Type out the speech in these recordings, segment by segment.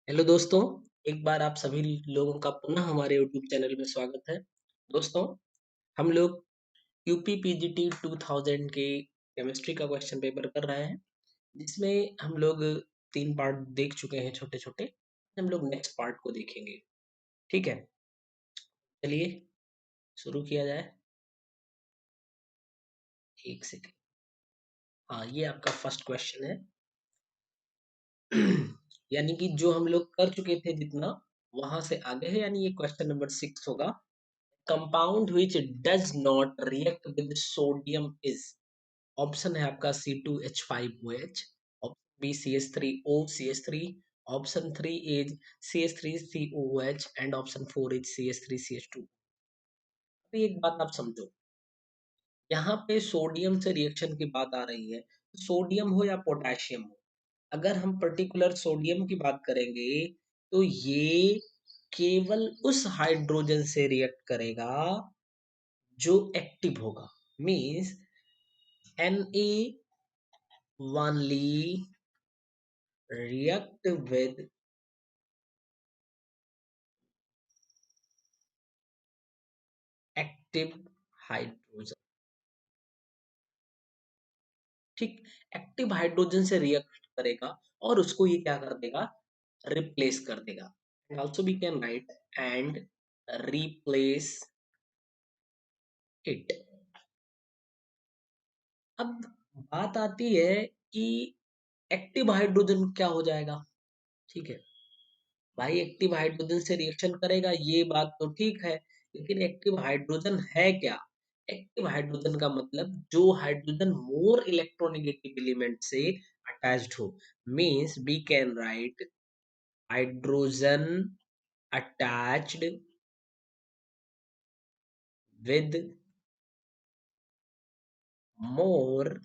Hello दोस्तों, एक बार आप सभी लोगों का पुनः हमारे यूट्यूब चैनल में स्वागत है। दोस्तों, हम लोग यूपी-पीजीटी 2000 के केमिस्ट्री का क्वेश्चन पेपर कर रहे हैं, जिसमें हम लोग 3 पार्ट देख चुके हैं छोटे-छोटे। हम लोग नेक्स्ट पार्ट को देखेंगे, ठीक है? चलिए शुरू किया जाए। 1 सेकंड। हाँ, ये आपका फर्स्ट क्वेश्चन है। यानी कि जो हम लोग कर चुके थे जितना, वहाँ से आगे है, यानी ये क्वेश्चन नंबर 6 होगा। Compound which does not react with sodium is option है आपका C2H5OH, option B CH3O CH3, option 3 is CH3COOH and option 4 is CH3CH2। अभी एक बात आप समझो, यहाँ पे सोडियम से रिएक्शन की बात आ रही है। सोडियम हो या पोटेशियम हो, अगर हम पर्टिकुलर सोडियम की बात करेंगे तो ये केवल उस हाइड्रोजन से रिएक्ट करेगा जो एक्टिव होगा। Means Na only react with active hydrogen. ठीक, एक्टिव हाइड्रोजन से रिएक्ट करेगा और उसको ये क्या कर देगा, रिप्लेस कर देगा। And also we can write and replace it. अब बात आती है कि एक्टिव हाइड्रोजन क्या हो जाएगा। ठीक है भाई, एक्टिव हाइड्रोजन से रिएक्शन करेगा, ये बात तो ठीक है, लेकिन एक्टिव हाइड्रोजन है क्या? एक्टिव हाइड्रोजन का मतलब जो हाइड्रोजन मोर इलेक्ट्रोनेगेटिव एलिमेंट से अटैच्ड हो। Means we can write hydrogen attached with more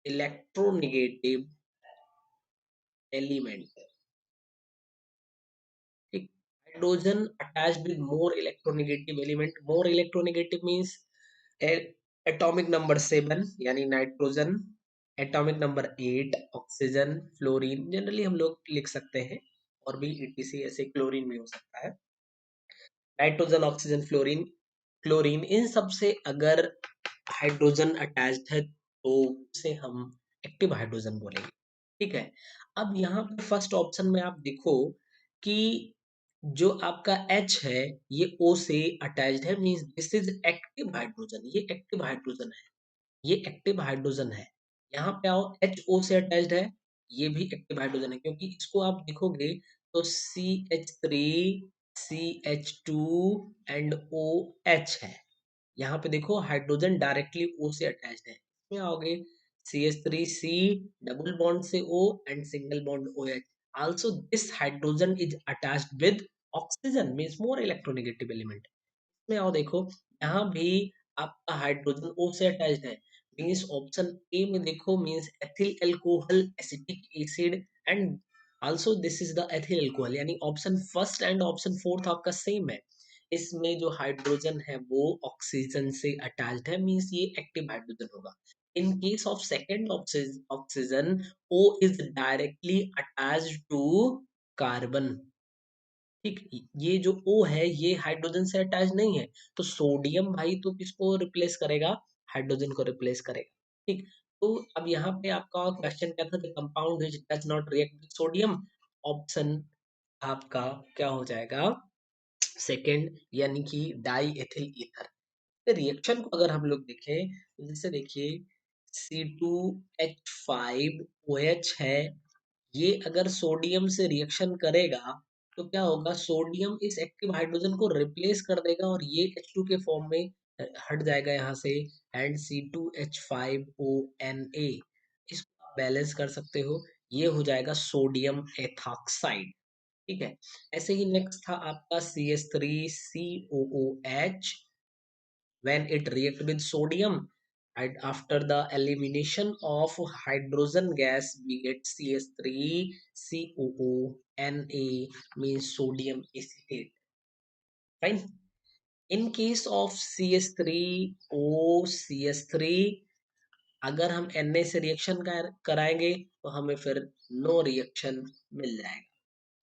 electronegative element. ठीक, hydrogen attached with more electronegative element. More electronegative means atomic number 7 यानी nitrogen, atomic number 8 oxygen, fluorine, generally हम लोग लिख सकते हैं, और भी ईटीसी ऐसे क्लोरीन भी हो सकता है। नाइट्रोजन, ऑक्सीजन, फ्लोरीन, क्लोरीन, इन सब से अगर हाइड्रोजन अटैच्ड है तो उसे हम एक्टिव हाइड्रोजन बोलेंगे। ठीक है, अब यहाँ पे फर्स्ट ऑप्शन में आप देखो कि जो आपका H है ये O से अटैच्ड है, means this is active hydrogen. ये एक्टिव हाइड्रोजन है, ये एक्टिव हाइड्रोजन है। यहाँ पे आओ, HO से अटैच्ड है, ये भी एक्टिव हाइड्रोजन है, क्योंकि इसको आप देखोगे तो CH3 CH2 एंड OH है। यहाँ पे देखो हाइड्रोजन डायरेक्टली O से अटैच्ड है। इसमें आओगे CH3C डबल बॉन्ड से O and single bond OH। Also this hydrogen is attached with oxygen, means more electronegative element। में आओ देखो, यहाँ भी आपका हाइड्रोजन O से अटैच्ड है, मींस ऑप्शन ए में देखो, means ethyl alcohol acetic acid, and also this is the ethyl alcohol, यानी option first and option fourth आपका सेम है। इसमें जो हाइड्रोजन है वो ऑक्सीजन से अटैच्ड है, मींस ये एक्टिव हाइड्रोजन होगा। In case of second oxygen, O is directly attached to carbon. ठीक, ये जो O है ये हाइड्रोजन से अटैच नहीं है, तो सोडियम भाई तो किसको रिप्लेस करेगा, हाइड्रोजन को रिप्लेस करेगा। ठीक, तो अब यहाँ पे आपका क्वेश्चन क्या था, compound which does not react with sodium. Option आपका क्या हो जाएगा, सेकंड, यानी कि डाई एथिल ईथर। रिएक्शन को अगर हम लोग देखें तो जैसे देखिए C2H5OH है, ये अगर सोडियम से रिएक्शन करेगा तो क्या होगा, सोडियम इस एक्टिव हाइड्रोजन को रिप्लेस कर देगा और ये H2 के फॉर्म में हट जाएगा यहाँ से, एंड C2H5ONA। इसको आप बैलेंस कर सकते हो, ये हो जाएगा सोडियम एथॉक्साइड। ठीक है, ऐसे ही नेक्स्ट था आपका CH3COOH। when it react with sodium, and after the elimination of hydrogen gas we get CH3COONA, means sodium acetate। Fine, in case of CH3OCH3, अगर हम Na से रिएक्शन कराएंगे तो हमें फिर नो रिएक्शन मिल जाएगा।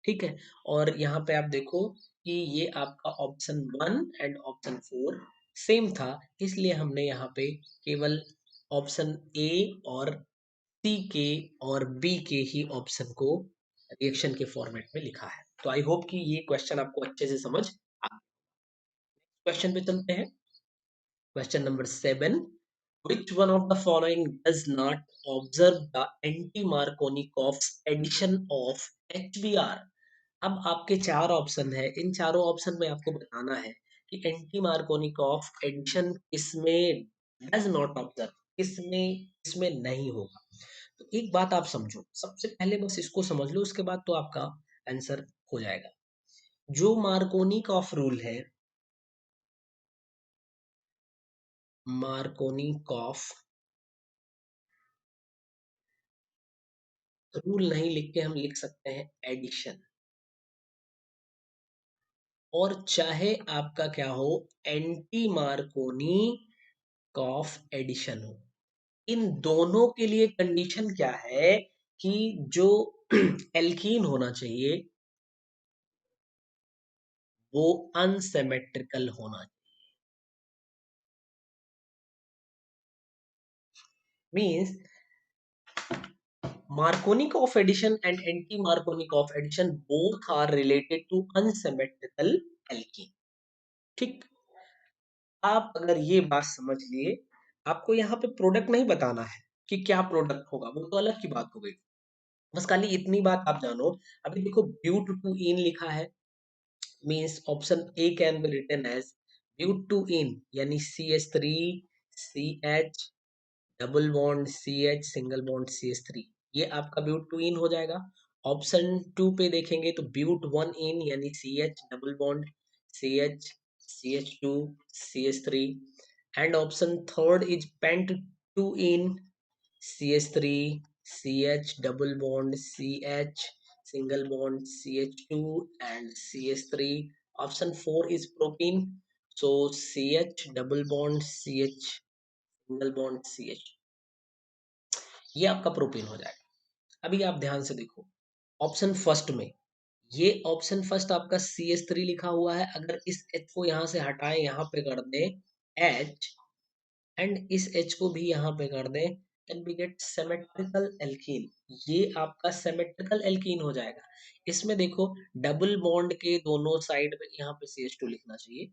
ठीक है। और यहाँ पे आप देखो कि ये आपका ऑप्शन 1 एंड ऑप्शन 4 सेम था, इसलिए हमने यहाँ पे केवल ऑप्शन ए और सी के और बी के ही ऑप्शन को रिएक्शन के फॉर्मेट में लिखा है। तो आई होप कि ये क्वेश्चन आपको अच्छे से समझ आ। क्वेश्चन पे चलते हैं। Question number 7, which one of the following does not observe the anti-Markovnikov's addition of HBr? अब आपके चार ऑप्शन है, इन चारों ऑप्शन में आपको बताना है कि एंटी मार्कोनिकॉफ एडिशन किसमें डज नॉट ऑब्जर्व, किसमें इसमें नहीं होगा। तो एक बात आप समझो, सबसे पहले बस इसको समझ लो, उसके बाद तो आपका आंसर हो जाएगा। जो मार्कोनिकॉफ रूल है, मार्कोनिकॉफ रूल नहीं लिख के हम लिख सकते हैं एडिशन, और चाहे आपका क्या हो, एंटी मार्कोनी कॉफ एडिशन हो, इन दोनों के लिए कंडीशन क्या है कि जो एल्कीन होना चाहिए वो अनसिमेट्रिकल होना चाहिए। Means Markovnikov addition and anti-Markovnikov addition both are related to unsymmetrical alkene। ठीक, आप अगर ये बात समझ लिए, आपको यहाँ पे प्रोडक्ट नहीं बताना है कि क्या प्रोडक्ट होगा, वो तो अलग की बात हो गई। बस खाली इतनी बात आप जानो। अभी देखो ब्यूट टू इन लिखा है, means option A can be written as but two ene, यानी CH3 CH double bond CH single bond CH3, ये आपका ब्यूट टू इन हो जाएगा। ऑप्शन 2 पे देखेंगे तो ब्यूट वन इन, यानी CH double bond CH CH2 CH3, and option third is pent two ene CH3 CH double bond CH single bond CH2 and CH3. Option 4 is propene. So CH double bond CH single bond CH, ये आपका propane हो जाएगा। अभी आप ध्यान से देखो, option first में, ये ऑप्शन फर्स्ट आपका CH3 लिखा हुआ है, अगर इस H को यहाँ से हटाए, यहाँ पे कर दें H, एंड इस H को भी यहाँ पे कर दें, then we get symmetrical alkene। ये आपका symmetrical alkene हो जाएगा। इसमें देखो डबल बॉन्ड के दोनों साइड में, यहाँ पे CH2 लिखना चाहिए,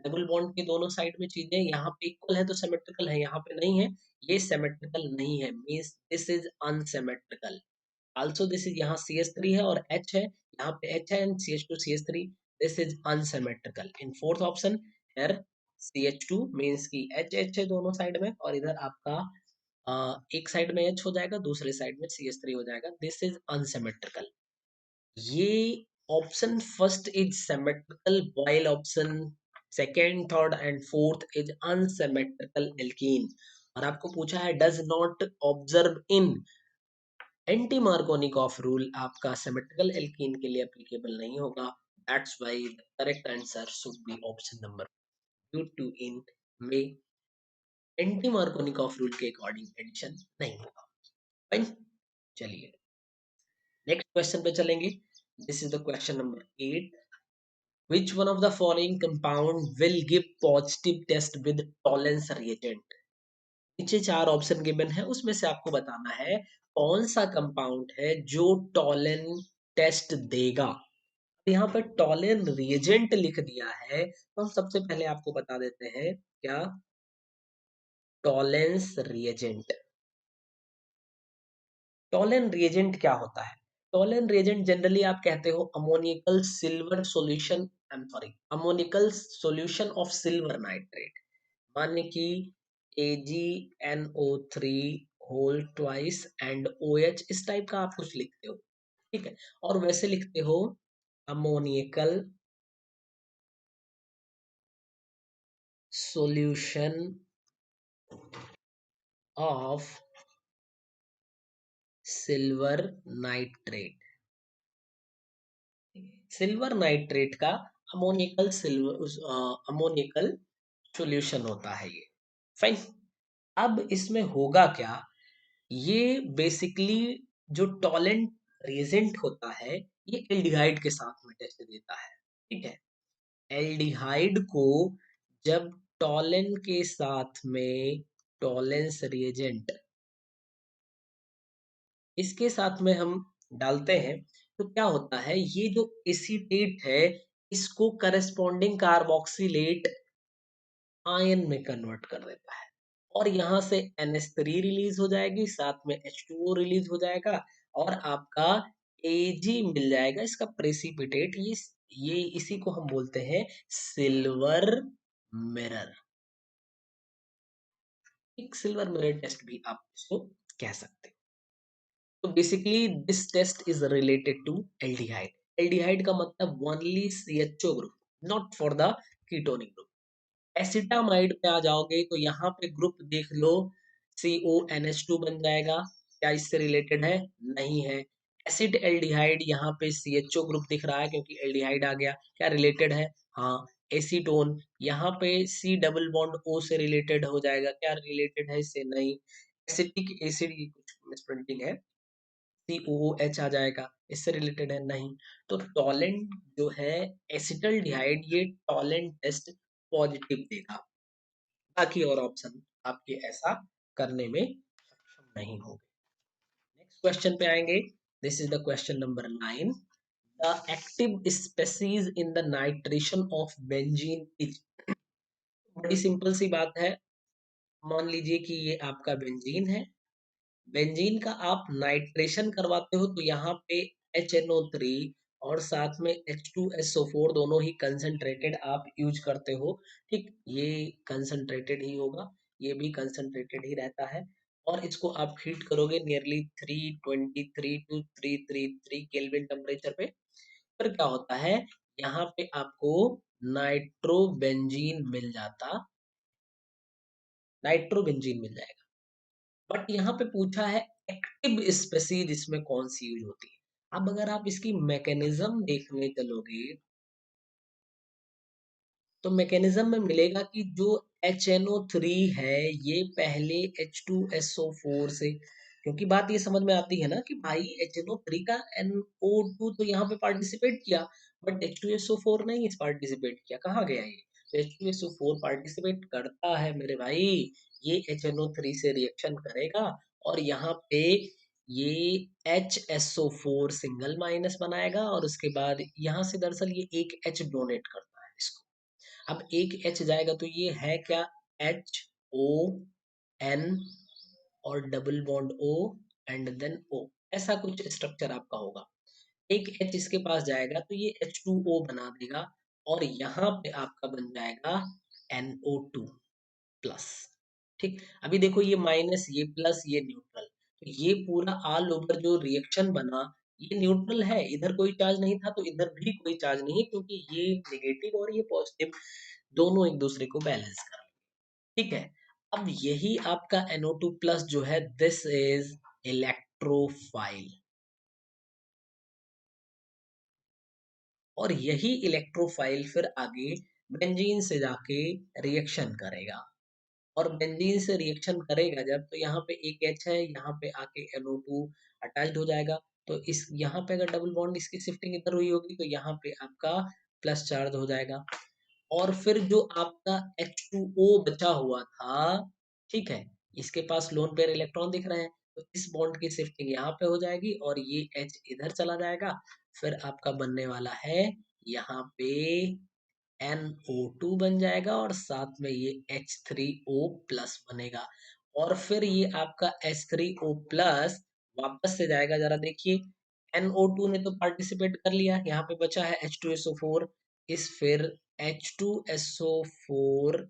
डबल बॉन्ड के दोनों साइड में चीजें यहाँ पे इक्वल है तो सिमेट्रिकल है, यहाँ पे नहीं है, ये सिमेट्रिकल नहीं है, means this is unsymmetrical. Also this is, यहाँ CH3 है और H है, यहाँ पे H है and CH2 CH3, this is unsymmetrical. In fourth option here CH2 means की H है दोनों साइड में, और इधर आपका एक साइड में H हो जाएगा, दूसरे साइड में CH3 हो जाएगा, दिस इज अनसिमेट्रिकल। ये option first is symmetrical while option second third and fourth is unsymmetrical alkene. और आपको पूछा है does not observe in anti Markovnikov rule, आपका सिमेट्रिकल एल्कीन के लिए एप्लीकेबल नहीं होगा। That's why the correct answer should be option number due to in में एंटी मार्कोनिकॉफ रूल के अकॉर्डिंग एडिशन नहीं होगा। फाइन, चलिए नेक्स्ट क्वेश्चन पे चलेंगे। This is the question number 8, which one of the following compound will give positive test with tolerance reagent? नीचे चार option given है, उसमें से आपको बताना है कौन सा कंपाउंड है जो टॉलन टेस्ट देगा। यहाँ पर टॉलन रिएजेंट लिख दिया है, तो हम सबसे पहले आपको बता देते हैं क्या टॉलेंस रिएजेंट। टॉलन रिएजेंट क्या होता है? टॉलन रिएजेंट जनरली आप कहते हो ammoniacal silver solution, I am sorry, ammoniacal solution of silver nitrate, माने कि AgNO3 whole twice and OH, इस टाइप का आप कुछ लिखते हो, ठीक है। और वैसे लिखते हो ammoniacal solution of silver nitrate, silver nitrate का अमोनिकल सिल्वर अमोनिकल सॉल्यूशन होता है ये। फाइन, अब इसमें होगा क्या, ये बेसिकली जो टॉलेंट रिएजेंट होता है ये एल्डिहाइड के साथ में टेस्ट देता है, ठीक है। एल्डिहाइड को जब टॉलन के साथ में टॉलेंस रिएजेंट इसके साथ में हम डालते हैं तो क्या होता है, ये जो एसीटेट है इसको करस्पॉन्डिंग कार्बोक्सिलेट आयन में कन्वर्ट कर देता है और यहाँ से NH3 रिलीज हो जाएगी, साथ में H2O रिलीज हो जाएगा और आपका Ag मिल जाएगा इसका प्रेसिपिटेट। ये इसी को हम बोलते हैं सिल्वर मिरर। एक सिल्वर मिरर टेस्ट भी आप इसको कह सकते हैं। तो basically this test is related to aldehyde. Aldehyde का मतलब ओनली CHO ग्रुप, not for the ketonic group. Acetamide पे आ जाओगे तो यहाँ पे ग्रुप देख लो, CONH2 बन जाएगा। क्या इससे रिलेटेड है? नहीं है। एसिड एल्डिहाइड यहाँ पे CHO ग्रुप दिख रहा है क्योंकि एल्डिहाइड आ गया। क्या रिलेटेड है? हाँ। एसीटोन यहाँ पे C डबल बॉन्ड O से रिलेटेड हो जाएगा। क्या रिलेटेड है इससे? नहीं। एसिटिक एसिड की कुछ मिसप्रिंटिंग है, COOH आ जाएगा, इससे रिलेटेड है? नहीं। तो टॉलेंट जो है एसिटल्डिहाइड, ये टॉलेंट टेस्ट पॉजिटिव देगा, बाकी और ऑप्शन आपके ऐसा करने में सक्षम नहीं होंगे। नेक्स्ट क्वेश्चन पे आएंगे। This is the question number 9। The active species in the nitration of benzene is. बड़ी सिंपल सी बात है, मान लीजिए कि ये आपका बेंजीन है। बेंजीन का आप नाइट्रेशन करवाते हो तो यहाँ पे HNO3 और साथ में H2SO4 दोनों ही कंसंट्रेटेड आप यूज करते हो, ठीक। ये कंसंट्रेटेड ही होगा, ये भी कंसंट्रेटेड ही रहता है और इसको आप हीट करोगे नियरली 323 टू 333 केल्विन टेम्परेचर पे। पर क्या होता है, यहाँ पे आपको नाइट्रोबेंजीन मिल जाता, नाइट्रोबेंजीन मिल जाएगा। बट यहाँ पे पूछा है एक्टिव स्पेसीज इसमें कौन सी यूज होती है। अब अगर आप इसकी मैकेनिज्म देखने चलोगे तो मैकेनिज्म में मिलेगा कि जो HNO3 है ये पहले H2SO4 से, क्योंकि बात ये समझ में आती है ना कि भाई HNO3 का NO2 तो यहाँ पे पार्टिसिपेट किया बट H2SO4 नहीं इस पार्टिसिपेट किया, कहाँ गया ये? तो H2SO4 पार्टिसिपेट करता है मेरे भाई, ये HNO3 से रिएक्शन करेगा और यहाँ पे ये HSO4 सिंगल माइनस बनाएगा और उसके बाद यहाँ से दरअसल ये एक H डोनेट करता है इसको। अब एक H जाएगा तो ये है क्या, HON और double bond O and then O, ऐसा कुछ स्ट्रक्चर आपका होगा। एक H इसके पास जाएगा तो ये H2O बना देगा और यहाँ पे आपका बन जाएगा NO2 प्लस, ठीक। अभी देखो ये माइनस, ये प्लस, ये न्यूट्रल, तो ये पूरा ऑल ओवर जो रिएक्शन बना ये न्यूट्रल है, इधर कोई चार्ज नहीं था तो इधर भी कोई चार्ज नहीं है क्योंकि ये नेगेटिव और ये पॉजिटिव दोनों एक दूसरे को बैलेंस कर, ठीक है। अब यही आपका NO2 प्लस जो है दिस इज इलेक्ट्रोफाइल और यही इलेक्ट्रोफाइल फिर आगे बेंजीन से जाके रिएक्शन करेगा और बेंजीन से रिएक्शन करेगा जब, तो यहाँ पे एक H है, यहाँ पे आके NO2 अटैच्ड हो जाएगा। तो इस यहाँ पे अगर डबल बॉन्ड इसकी शिफ्टिंग इधर हुई होगी तो यहाँ पे आपका प्लस चार्ज हो जाएगा और फिर जो आपका H2O बचा हुआ था, ठीक है, इसके पास लोन पेयर इलेक्ट्रॉन दिख रहे हैं तो इस बॉन्ड की शिफ्टिंग यहाँ पे हो जाएगी और ये H इधर चला जाएगा। फिर आपका बनने वाला है यहाँ पे NO2 बन जाएगा और साथ में ये H3O प्लस बनेगा और फिर ये आपका H3O प्लस वापस से जाएगा, जरा देखिए NO2 ने तो पार्टिसिपेट कर लिया, यहाँ पे बचा है H2SO4, इस फिर H2SO4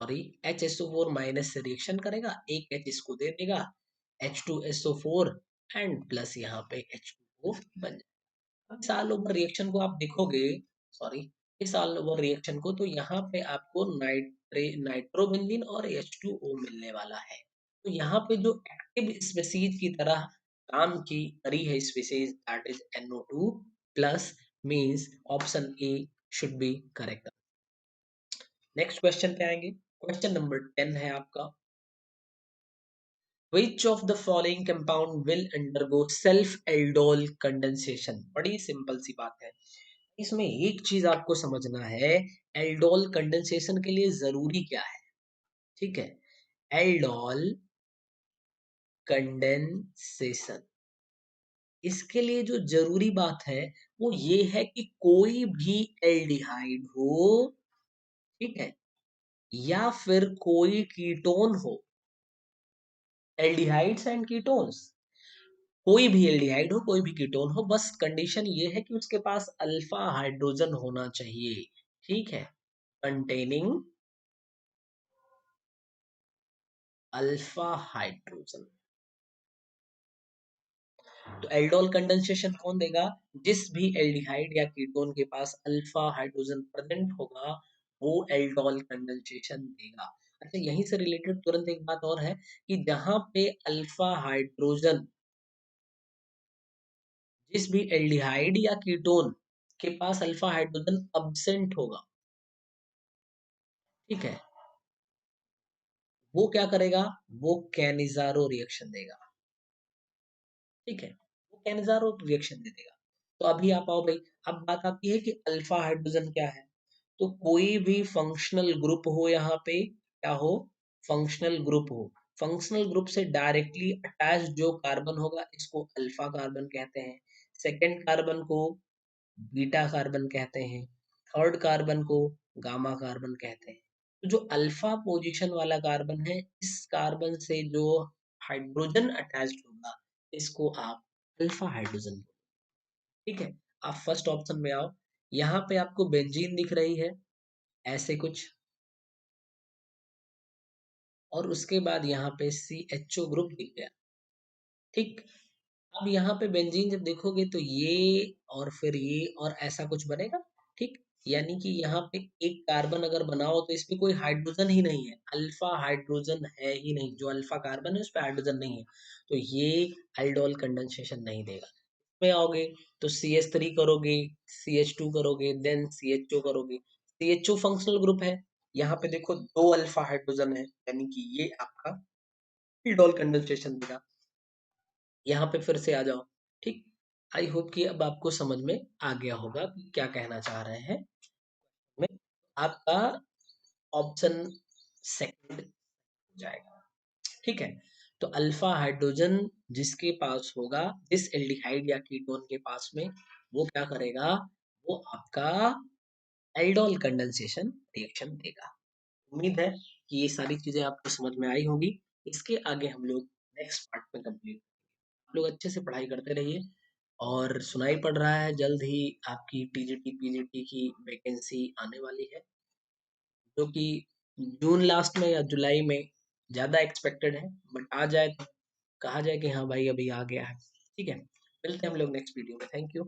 सॉरी HSO4 माइनस से रिएक्शन करेगा, एक H इसको दे देगा H2SO4 एंड प्लस यहाँ पे H2O बन जाएगा। अब साल ओवर रिएक्शन को आप देखोगे, सॉरी इस साल ओवर रिएक्शन को, तो यहाँ पे आपको नाइट्रोबेंजीन और H2O मिलने वाला है। तो यहाँ पे जो एक्टिव स्पीसीज की तरह काम की करी है species that is NO2 plus means option A should be correct. Next question पे आएंगे। क्वेश्चन नंबर 10 है आपका। Which of the following compound will undergo self aldol condensation? बड़ी सिंपल सी बात है। इसमें एक चीज आपको समझना है, एल्डोल कंडेंसेशन के लिए जरूरी क्या है। ठीक है, एल्डोल कंडेंसेशन, इसके लिए जो जरूरी बात है वो ये है कि कोई भी एल्डिहाइड हो, ठीक है, या फिर कोई कीटोन हो, एल्डिहाइड्स एंड कीटोन्स, कोई भी एल्डिहाइड हो कोई भी कीटोन हो, बस कंडीशन ये है कि उसके पास अल्फा हाइड्रोजन होना चाहिए। ठीक है, कंटेनिंग अल्फा हाइड्रोजन। तो एल्डोल कंडेंसेशन कौन देगा? जिस भी एल्डिहाइड या कीटोन के पास अल्फा हाइड्रोजन प्रेजेंट होगा वो एल्डोल कंडेंसेशन देगा। अच्छा, यहीं से रिलेटेड तुरंत एक बात और है कि जहां पे अल्फा हाइड्रोजन, जिस भी एल्डिहाइड या कीटोन के पास अल्फा हाइड्रोजन अब्सेंट होगा, ठीक है, वो क्या करेगा? वो कैनिजारो रिएक्शन देगा। ठीक है, वो कैनिजारो रिएक्शन दे देगा। तो अभी आप आओ भाई, अब बात आती है कि अल्फा हाइड्रोजन क्या है। तो कोई भी फंक्शनल ग्रुप हो, यहाँ पे क्या हो? फंक्शनल ग्रुप हो, फंक्शनल ग्रुप से डायरेक्टली अटैच जो कार्बन होगा इसको अल्फा कार्बन कहते हैं, सेकेंड कार्बन को बीटा कार्बन कहते हैं, थर्ड कार्बन को गामा कार्बन कहते हैं। तो जो अल्फा पोजीशन वाला कार्बन है, इस कार्बन से जो हाइड्रोजन अटैच्ड होगा इसको आप अल्फा हाइड्रोजन। ठीक है, आप फर्स्ट ऑप्शन में आओ। यहाँ पे आपको बेंजीन दिख रही है ऐसे कुछ, और उसके बाद यहाँ पे CHO ग्रुप दिख गया। ठीक, अब यहाँ पे बेंजीन जब देखोगे तो ये और फिर ये और ऐसा कुछ बनेगा। ठीक, यानी कि यहाँ पे एक कार्बन अगर बनाओ तो इसमें कोई हाइड्रोजन ही नहीं है, अल्फा हाइड्रोजन है ही नहीं, जो अल्फा कार्बन है उस पे हाइड्रोजन नहीं है, तो ये एल्डोल कंडेंसेशन नहीं देगा। में आओगे तो CH3 करोगे, CH2 करोगे, देन CHO करोगे। CHO फंक्शनल ग्रुप है, यहाँ पे देखो दो अल्फा हाइड्रोजन है, यानी कि ये आपका एल्डोल कंडेंसेशन देगा। यहाँ पे फिर से आ जाओ। ठीक, आई होप कि अब आपको समझ में आ गया होगा कि क्या कहना चाह रहे हैं। में आपका ऑप्शन सेकंड हो जाएगा। ठीक है, तो अल्फा हाइड्रोजन जिसके पास होगा, जिस एल्डिहाइड या कीटोन के पास में, वो क्या करेगा? वो आपका एल्डोल कंडेंसेशन रिएक्शन देगा। उम्मीद है कि ये सारी चीजें आपको समझ में आई होगी। इसके आगे हम लोग नेक्स्ट पार्ट में कंप्लीट, आप लोग अच्छे से पढ़ाई करते रहिए। और सुनाई पड़ रहा है जल्द ही आपकी TGT PGT की वैकेंसी आने वाली है, जो कि जून लास्ट में या जुलाई में ज़्यादा एक्सपेक्टेड है, बट आ जाए तो कहा जाए कि हाँ भाई अभी आ गया है। ठीक है, मिलते हैं हम लोग नेक्स्ट वीडियो में। Thank you.